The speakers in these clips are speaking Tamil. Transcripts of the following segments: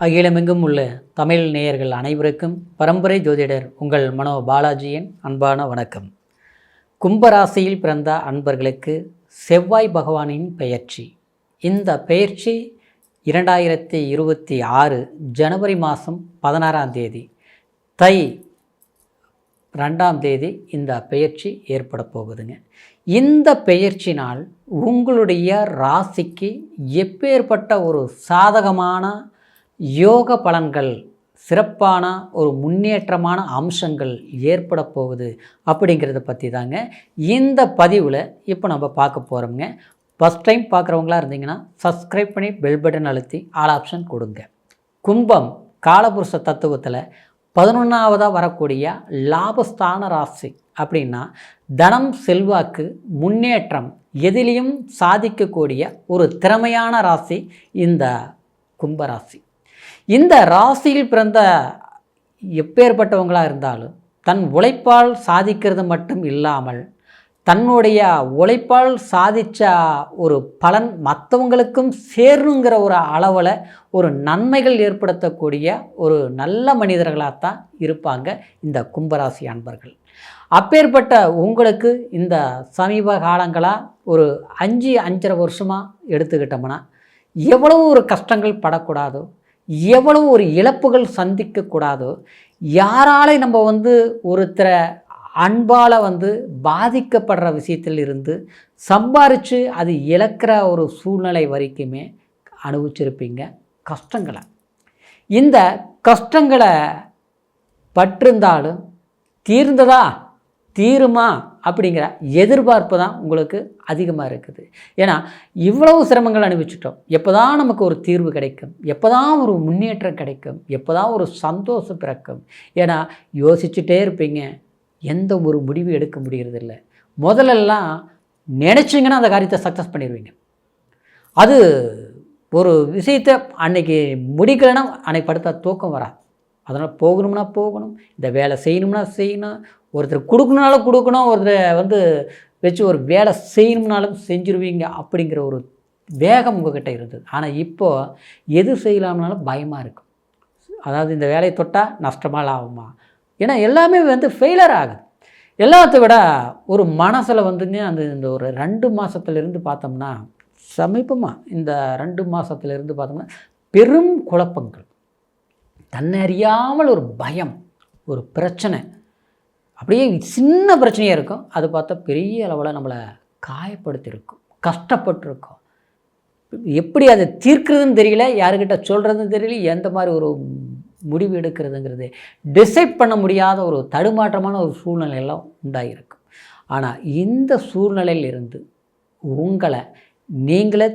அகிலமெங்கும் உள்ள தமிழ் நேயர்கள் அனைவருக்கும் பரம்பரை ஜோதிடர் உங்கள் மனோ பாலாஜியின் அன்பான வணக்கம். கும்பராசியில் பிறந்த அன்பர்களுக்கு செவ்வாய் பகவானின் பெயர்ச்சி. இந்த பெயர்ச்சி 2026 ஜனவரி மாதம் 16ஆம் தேதி தை 2ஆம் தேதி இந்த பெயர்ச்சி ஏற்பட போகுதுங்க. இந்த பெயர்ச்சினால் உங்களுடைய ராசிக்கு எப்பேற்பட்ட ஒரு சாதகமான யோக பலன்கள், சிறப்பான ஒரு முன்னேற்றமான அம்சங்கள் ஏற்பட போகுது அப்படிங்கிறத பற்றி தாங்க இந்த பதிவில் இப்போ நம்ம பார்க்க போகிறோம்ங்க. ஃபஸ்ட் டைம் பார்க்குறவங்களா இருந்தீங்கன்னா சப்ஸ்கிரைப் பண்ணி பெல் பட்டன் அழுத்தி ஆல் ஆப்ஷன் கொடுங்க. கும்பம் காலபுருஷ தத்துவத்தில் 11ஆவதாக வரக்கூடிய லாபஸ்தான ராசி. அப்படின்னா தனம், செல்வாக்கு, முன்னேற்றம் எதிலையும் சாதிக்கக்கூடிய ஒரு திறமையான ராசி இந்த கும்பராசி. இந்த ராசியில் பிறந்த எப்பேற்பட்டவங்களாக இருந்தாலும் தன் உழைப்பால் சாதிக்கிறது மட்டும் இல்லாமல் தன்னுடைய உழைப்பால் சாதித்த ஒரு பலன் மற்றவங்களுக்கும் சேருங்கிற ஒரு அளவில் ஒரு நன்மைகள் ஏற்படுத்தக்கூடிய ஒரு நல்ல மனிதர்களாகத்தான் இருப்பாங்க இந்த கும்பராசி அன்பர்கள். அப்பேற்பட்ட உங்களுக்கு இந்த சமீப காலங்களாக ஒரு 5-5.5 வருஷமாக எடுத்துக்கிட்டோம்னா எவ்வளவு ஒரு கஷ்டங்கள் படக்கூடாதோ, எவ்வளவு ஒரு இழப்புகள் சந்திக்கக்கூடாதோ, யாராலே நம்ம ஒருத்தரை அன்பால் பாதிக்கப்படுற விஷயத்தில் இருந்து சம்பாரித்து அது இழக்கிற ஒரு சூழ்நிலை வரைக்குமே அனுபவிச்சிருப்பீங்க கஷ்டங்களை. இந்த கஷ்டங்களை பட்டிருந்தாலும் தீர்ந்ததா தீருமா அப்படிங்கிற எதிர்பார்ப்பு தான் உங்களுக்கு அதிகமாக இருக்குது. ஏன்னா இவ்வளவு சிரமங்கள் அனுபவிச்சிட்டோம், எப்போ தான் நமக்கு ஒரு தீர்வு கிடைக்கும், எப்போ தான் ஒரு முன்னேற்றம் கிடைக்கும், எப்போ தான் ஒரு சந்தோஷம் பிறக்கும். ஏன்னா யோசிச்சுட்டே இருப்பீங்க, எந்த ஒரு முடிவு எடுக்க முடியறதில்லை. முதலெல்லாம் நினச்சிங்கன்னா அந்த காரியத்தை சக்ஸஸ் பண்ணிடுவீங்க. அது ஒரு விஷயத்தை அன்னைக்கு முடிக்கலைன்னா அன்னைக்கு படுத்த தூக்கம் வராது. அதனால் போகணும்னா போகணும், இந்த வேலை செய்யணும்னா செய்யணும், ஒருத்தர் கொடுக்கணுனாலும் கொடுக்கணும், ஒருத்தர் வச்சு ஒரு வேலை செய்யணும்னாலும் செஞ்சுருவீங்க அப்படிங்கிற ஒரு வேகம் உங்கள்கிட்ட இருந்தது. ஆனால் இப்போது எது செய்யலாம்னாலும் பயமாக இருக்கும். அதாவது இந்த வேலையை தொட்டால் நஷ்டமாக லாபமா, ஏன்னா எல்லாமே ஃபெயிலர் ஆகுது. எல்லாத்த விட ஒரு மனசில் இந்த ஒரு 2 மாதத்துலேருந்து பார்த்தோம்னா, சமீபமாக இந்த 2 மாதத்துலேருந்து பார்த்தோம்னா பெரும் குழப்பங்கள், தன்னறியாமல் ஒரு பயம், ஒரு பிரச்சனை, அப்படியே சின்ன பிரச்சனையாக இருக்கும். அது பார்த்தா பெரிய அளவில் நம்மளை காயப்படுத்தியிருக்கும், கஷ்டப்பட்டுருக்கோம். எப்படி அதை தீர்க்கிறதுன்னு தெரியல, யாருக்கிட்ட சொல்கிறதுன்னு தெரியல, எந்த மாதிரி ஒரு முடிவு எடுக்கிறதுங்கிறது டிசைட் பண்ண முடியாத ஒரு தடுமாற்றமான ஒரு சூழ்நிலையெல்லாம் உண்டாகிருக்கும். ஆனால் இந்த சூழ்நிலையில் இருந்து உங்களை நீங்களே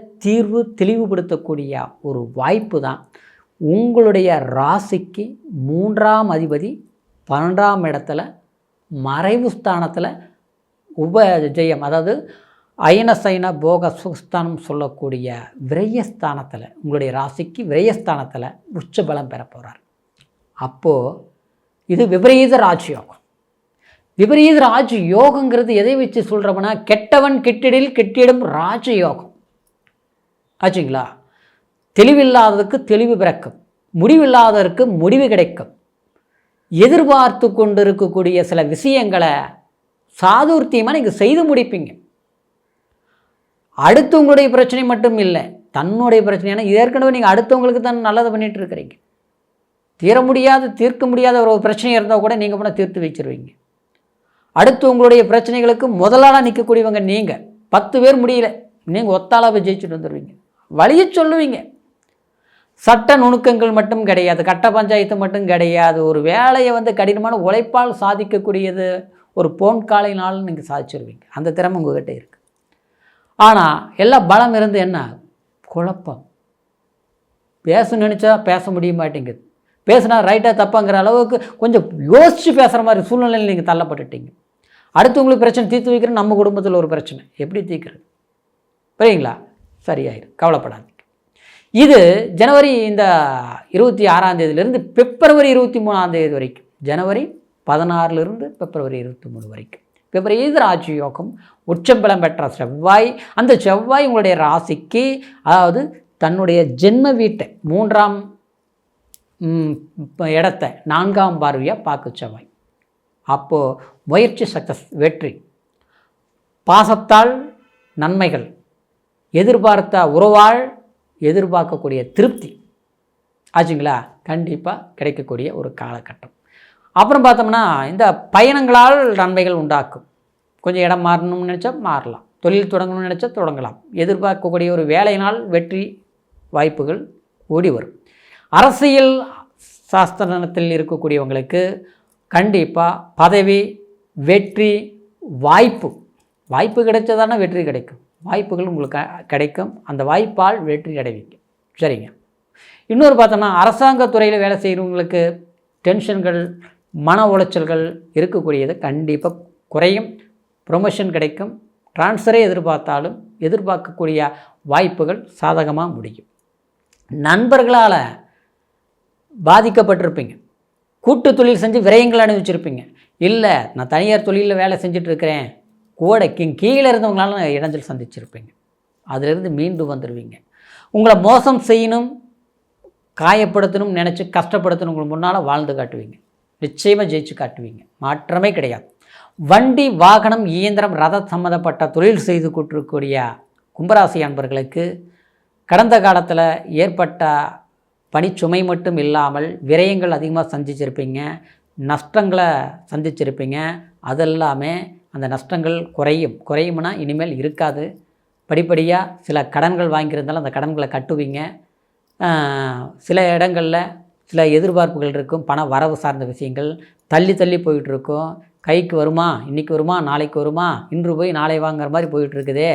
தெளிவுபடுத்தக்கூடிய ஒரு வாய்ப்பு தான் உங்களுடைய ராசிக்கு 3ஆம் அதிபதி 12ஆம் இடத்துல மறைவு ஸ்தானத்தில் உபஜயம், அதாவது அயனசைன போக சுகஸ்தானம் சொல்லக்கூடிய விரயஸ்தானத்தில், உங்களுடைய ராசிக்கு விரயஸ்தானத்தில் உச்சபலம் பெற போகிறார். அப்போது இது விபரீத ராஜயோகம். விபரீத ராஜ யோகங்கிறது எதை வச்சு சொல்கிறோம்னா, கெட்டவன் கெட்டிடில் கெட்டிடும் ராஜயோகம் ஆச்சுங்களா. தெளிவில்லாததுக்கு தெளிவு பிறக்கும், முடிவில்லாததற்கு முடிவு கிடைக்கும். எதிர்பார்த்து கொண்டு இருக்கக்கூடிய சில விஷயங்களை சாதுர்த்தியமாக நீங்கள் செய்து முடிப்பீங்க. அடுத்தவங்களுடைய பிரச்சனை மட்டும் இல்லை, தன்னுடைய பிரச்சனையான ஏற்கனவே நீங்கள் அடுத்தவங்களுக்கு தான் நல்லதை பண்ணிகிட்டு இருக்கிறீங்க. தீர்க்க முடியாத ஒரு பிரச்சனை இருந்தால் கூட நீங்கள் போனால் தீர்த்து வச்சுருவீங்க. அடுத்து உங்களுடைய பிரச்சனைகளுக்கு முதலாளாக நிற்கக்கூடியவங்க நீங்கள். 10 பேர் முடியல, நீங்கள் ஒத்தாளாக ஜெயிச்சுட்டு வந்துடுவீங்க, வழியை சொல்லுவீங்க. சட்ட நுணுக்கங்கள் மட்டும் கிடையாது, கட்ட பஞ்சாயத்து மட்டும் கிடையாது, ஒரு வேலையை கடினமான உழைப்பால் சாதிக்கக்கூடியது ஒரு போன் காலையினால் நீங்கள் சாதிச்சிருவீங்க. அந்த திறமை உங்கள்கிட்ட இருக்குது. ஆனால் எல்லாம் பலம் இருந்து என்ன குழப்பம், பேச நினச்சா பேச முடிய மாட்டேங்குது, பேசுனா ரைட்டாக தப்பாங்கிற அளவுக்கு கொஞ்சம் யோசித்து பேசுகிற மாதிரி சூழ்நிலையில் நீங்கள் தள்ளப்பட்டுட்டீங்க. அடுத்து உங்களுக்கு பிரச்சனை தீர்த்து வைக்கிற நம்ம குடும்பத்தில் ஒரு பிரச்சனை எப்படி தீர்க்கிறது, புரியுங்களா? சரியாயிரும், கவலைப்படாதீங்க. இது ஜனவரி இந்த 26ஆம் தேதியிலிருந்து பிப்ரவரி 23ஆம் தேதி வரைக்கும், ஜனவரி 16லிருந்து பிப்ரவரி 23 வரைக்கும் விபரீத ராஜயோகம். உச்சபலம் பெற்ற செவ்வாய், அந்த செவ்வாய் உங்களுடைய ராசிக்கு, அதாவது தன்னுடைய ஜென்ம வீட்டை 3ஆம் இடத்த 4ஆம் பார்வையாக பார்க்க செவ்வாய். அப்போது முயற்சி சக்ஸஸ், வெற்றி, பாசத்தால் நன்மைகள், எதிர்பார்த்த உறவால் எதிர்பார்க்கக்கூடிய திருப்தி ஆச்சுங்களா, கண்டிப்பாக கிடைக்கக்கூடிய ஒரு காலகட்டம். அப்புறம் பார்த்தோம்னா இந்த பயணங்களால் நன்மைகள் உண்டாக்கும். கொஞ்சம் இடம் மாறணும்னு நினச்சா மாறலாம், தொழில் தொடங்கணும்னு நினச்சா தொடங்கலாம், எதிர்பார்க்கக்கூடிய ஒரு வேலையினால் வெற்றி வாய்ப்புகள் ஓடி வரும். அரசியல் சாஸ்திரத்தில் இருக்கக்கூடியவங்களுக்கு கண்டிப்பாக பதவி, வெற்றி, வாய்ப்பு கிடைச்சதானே வெற்றி கிடைக்கும். வாய்ப்புகள் உங்களுக்கு கிடைக்கும், அந்த வாய்ப்பால் வெற்றி அடைவீங்க. சரிங்க. இன்னொரு பார்த்தோம்னா அரசாங்க துறையில் வேலை செய்கிறவங்களுக்கு டென்ஷன்கள், மன உளைச்சல்கள் இருக்கக்கூடியது கண்டிப்பாக குறையும். ப்ரொமோஷன் கிடைக்கும். ட்ரான்ஸ்ஃபரே எதிர்பார்க்கக்கூடிய வாய்ப்புகள் சாதகமாக முடியும். நண்பர்களால் பாதிக்கப்பட்டிருப்பீங்க. கூட்டு தொழில் செஞ்சு விரயங்கள் அனுபவிச்சிருப்பீங்க. இல்லை நான் தனியார் தொழிலில் வேலை செஞ்சிட்ருக்கிறேன், கூட கீழே இருந்தவங்களால இடைஞ்சல் சந்திச்சிருப்பீங்க. அதிலிருந்து மீண்டு வந்துடுவீங்க. உங்களை மோசம் செய்யணும், காயப்படுத்தணும் நினச்சி கஷ்டப்படுத்தணும் உங்களுக்கு முன்னால் வாழ்ந்து காட்டுவீங்க. நிச்சயமாக ஜெயிச்சு காட்டுவீங்க, மாற்றமே கிடையாது. வண்டி, வாகனம், இயந்திரம், ரத சம்மந்தப்பட்ட தொழில் செய்து கொண்டிருக்கக்கூடிய கும்பராசி அன்பர்களுக்கு கடந்த காலத்தில் ஏற்பட்ட பணிச்சுமை மட்டும் இல்லாமல் விரயங்கள் அதிகமாக சந்திச்சிருப்பீங்க, நஷ்டங்களை சந்திச்சிருப்பீங்க. அதெல்லாமே அந்த நஷ்டங்கள் குறையும்னா இனிமேல் இருக்காது. படிப்படியாக சில கடன்கள் வாங்கியிருந்தாலும் அந்த கடன்களை கட்டுவீங்க. சில இடங்களில் சில எதிர்பார்ப்புகள் இருக்கும், பண வரவு சார்ந்த விஷயங்கள் தள்ளி போயிட்டுருக்கும். கைக்கு வருமா, இன்றைக்கி வருமா, நாளைக்கு வருமா, இன்று போய் நாளை வாங்குற மாதிரி போயிட்டுருக்குதே,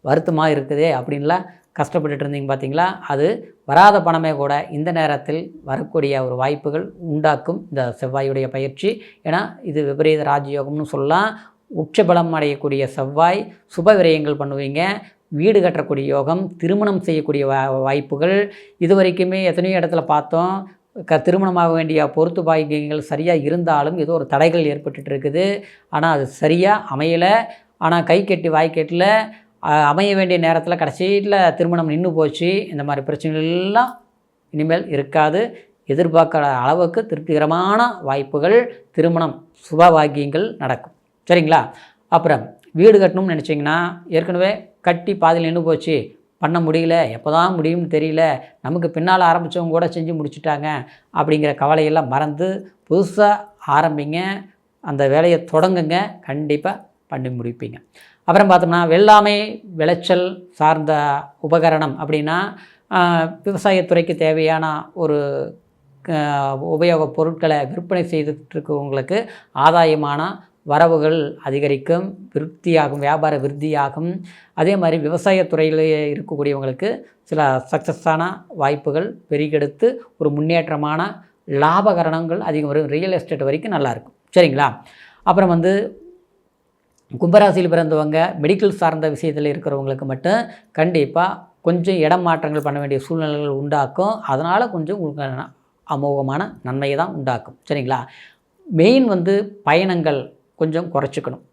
வருத்தமாக இருக்குதே அப்படின்லாம் கஷ்டப்பட்டுட்டு இருந்தீங்க பார்த்தீங்களா. அது வராத பணமே கூட இந்த நேரத்தில் வரக்கூடிய ஒரு வாய்ப்புகள் உண்டாக்கும் இந்த செவ்வாயுடைய பயிற்சி. ஏன்னா இது விபரீத ராஜயோகம்னு சொல்லலாம். உச்சபலம் அடையக்கூடிய செவ்வாய், சுப விரயங்கள் பண்ணுவீங்க, வீடு கட்டக்கூடிய யோகம், திருமணம் செய்யக்கூடிய வாய்ப்புகள். இது வரைக்குமே எத்தனையோ இடத்துல பார்த்தோம், திருமணமாக வேண்டிய பொறுத்து பாக்கியங்கள் சரியாக இருந்தாலும் ஏதோ ஒரு தடைகள் ஏற்பட்டு இருக்குது. ஆனால் அது சரியாக அமையலை. ஆனால் கை கட்டி வாய் கெட்டில் அமைய வேண்டிய நேரத்தில் கடைசியில் திருமணம் நின்று போச்சு. இந்த மாதிரி பிரச்சனைகள் எல்லாம் இனிமேல் இருக்காது. எதிர்பார்க்காத அளவுக்கு திருப்திகரமான வாய்ப்புகள், திருமணம், சுப பாக்கியங்கள் நடக்கும். சரிங்களா. அப்புறம் வீடு கட்டணும்னு நினச்சிங்கன்னா ஏற்கனவே கட்டி பாதியில் நின்று போச்சு, பண்ண முடியல, எப்போ தான் முடியும்னு தெரியல, நமக்கு பின்னால் ஆரம்பித்தவங்க கூட செஞ்சு முடிச்சுட்டாங்க அப்படிங்கிற கவலையெல்லாம் மறந்து புதுசாக ஆரம்பிங்க, அந்த வேலையை தொடங்குங்க, கண்டிப்பாக பண்ணி முடிப்பீங்க. அப்புறம் பார்த்தோம்னா வெள்ளாமை விளைச்சல் சார்ந்த உபகரணம் அப்படின்னா விவசாயத்துறைக்கு தேவையான ஒரு உபயோகப் பொருட்களை விற்பனை செய்துட்டுருக்கவங்களுக்கு ஆதாயமான வரவுகள் அதிகரிக்கும், விருத்தியாகும், வியாபார விருத்தியாகும். அதே மாதிரி விவசாயத்துறையில் இருக்கக்கூடியவங்களுக்கு சில சக்ஸஸான வாய்ப்புகள் பெருகெடுத்து ஒரு முன்னேற்றமான லாபகரணங்கள் அதிகம் வரும். ரியல் எஸ்டேட் வரைக்கும் நல்லாயிருக்கும். சரிங்களா. அப்புறம் கும்பராசியில் பிறந்தவங்க மெடிக்கல் சார்ந்த விஷயத்தில் இருக்கிறவங்களுக்கு மட்டும் கண்டிப்பாக கொஞ்சம் இடம் மாற்றங்கள் பண்ண வேண்டிய சூழ்நிலைகள் உண்டாக்கும். அதனால் கொஞ்சம் உங்களுக்கு அமோகமான நன்மையை தான் உண்டாக்கும். சரிங்களா. மெயின் பயணங்கள் கொஞ்சம் குறைச்சிக்கணும்.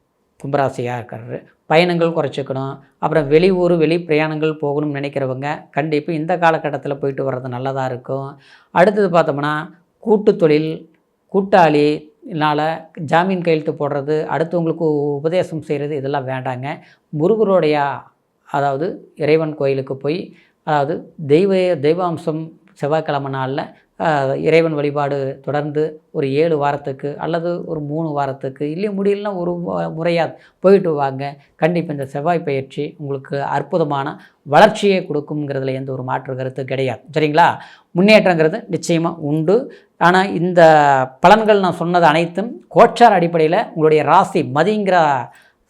கும்பராசியாக இருக்கிறது பயணங்கள் குறைச்சிக்கணும். அப்புறம் வெளியூர் வெளி பிரயாணங்கள் போகணும்னு நினைக்கிறவங்க கண்டிப்பாக இந்த காலகட்டத்தில் போயிட்டு வர்றது நல்லதாக இருக்கும். அடுத்தது பார்த்தோம்னா கூட்டு தொழில், கூட்டாளினால் ஜாமீன் கையெழுத்து போடுறது, அடுத்தவங்களுக்கு உபதேசம் செய்கிறது, இதெல்லாம் வேண்டாங்க. முருகருடைய அதாவது இறைவன் கோயிலுக்கு போய், அதாவது தெய்வாம்சம் செவ்வாய்க்கிழமை நாளில் இறைவன் வழிபாடு தொடர்ந்து ஒரு 7 வாரத்துக்கு அல்லது ஒரு 3 வாரத்துக்கு, இல்லை முடியலன்னா ஒரு முறையாக போயிட்டு வாங்க. கண்டிப்பாக இந்த செவ்வாய் பயிற்சி உங்களுக்கு அற்புதமான வளர்ச்சியை கொடுக்குங்கிறதுல எந்த ஒரு மாற்று கருத்து கிடையாது. சரிங்களா. முன்னேற்றங்கிறது நிச்சயமாக உண்டு. ஆனால் இந்த பலன்கள் நான் சொன்னது அனைத்தும் கோச்சார அடிப்படையில் உங்களுடைய ராசி மதிங்கிற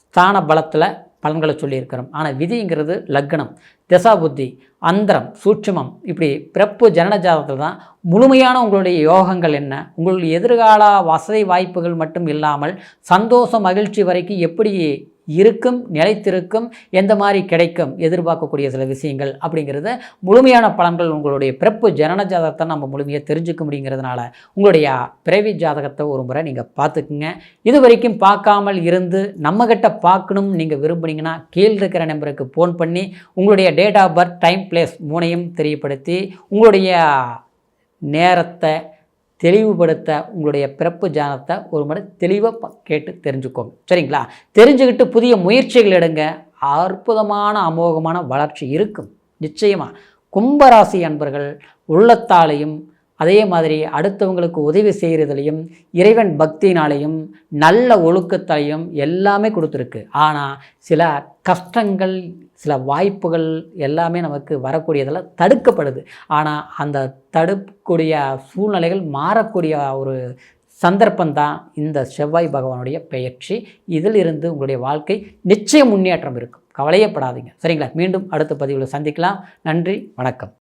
ஸ்தான பலத்தில் பலன்களை சொல்லியிருக்கிறோம். ஆனால் விதிங்கிறது லக்னம், திசா புத்தி, அந்தரம், சூட்சுமம், இப்படி பிறப்பு ஜனன ஜாதகத்தில் தான் முழுமையான உங்களுடைய யோகங்கள் என்ன, உங்களுடைய எதிர்கால வசதி வாய்ப்புகள் மட்டும் இல்லாமல் சந்தோஷம் மகிழ்ச்சி வரைக்கும் எப்படி இருக்கும், நிலைத்திருக்கும், எந்த மாதிரி கிடைக்கும், எதிர்பார்க்கக்கூடிய சில விஷயங்கள் அப்படிங்கிறது முழுமையான பலன்கள் உங்களுடைய பிறப்பு ஜனன ஜாதகத்தை நம்ம முழுமையாக தெரிஞ்சுக்க முடியுங்கிறதுனால உங்களுடைய பிறவி ஜாதகத்தை ஒரு முறை நீங்கள் பார்த்துக்குங்க. இது வரைக்கும் பார்க்காமல் இருந்து நம்மகிட்ட பார்க்கணும்னு நீங்கள் விரும்புனீங்கன்னா கீழே இருக்கிற நம்பருக்கு ஃபோன் பண்ணி உங்களுடைய date of birth, time, place 3ஐயும் தெரியப்படுத்தி உங்களுடைய நேரத்தை தெளிவுபடுத்த உங்களுடைய பிறப்பு ஜாதகத்தை ஒரு முறை தெளிவாக கேட்டு தெரிஞ்சுக்கோங்க. சரிங்களா? தெரிஞ்சுக்கிட்டு புதிய முயற்சிகள் எடுங்க. அற்புதமான அமோகமான வளர்ச்சி இருக்கும் நிச்சயமாக. கும்பராசி அன்பர்கள் உள்ளத்தாலையும் அதே மாதிரி அடுத்தவங்களுக்கு உதவி செய்கிறதுலையும் இறைவன் பக்தினாலையும் நல்ல ஒழுக்கத்தாலையும் எல்லாமே கொடுத்துருக்கு. ஆனால் சில கஷ்டங்கள் சில வாய்ப்புகள் எல்லாமே நமக்கு வரக்கூடியதெல்லாம் தடுக்கப்படுது. ஆனால் அந்த தடுக்கக்கூடிய சூழ்நிலைகள் மாறக்கூடிய ஒரு சந்தர்ப்பந்தான் இந்த செவ்வாய் பகவானுடைய பெயர்ச்சி. இதிலிருந்து உங்களுடைய வாழ்க்கை நிச்சயம் முன்னேற்றம் இருக்கும். கவலையப்படாதீங்க. சரிங்களா? மீண்டும் அடுத்த பதிவில் சந்திக்கலாம். நன்றி, வணக்கம்.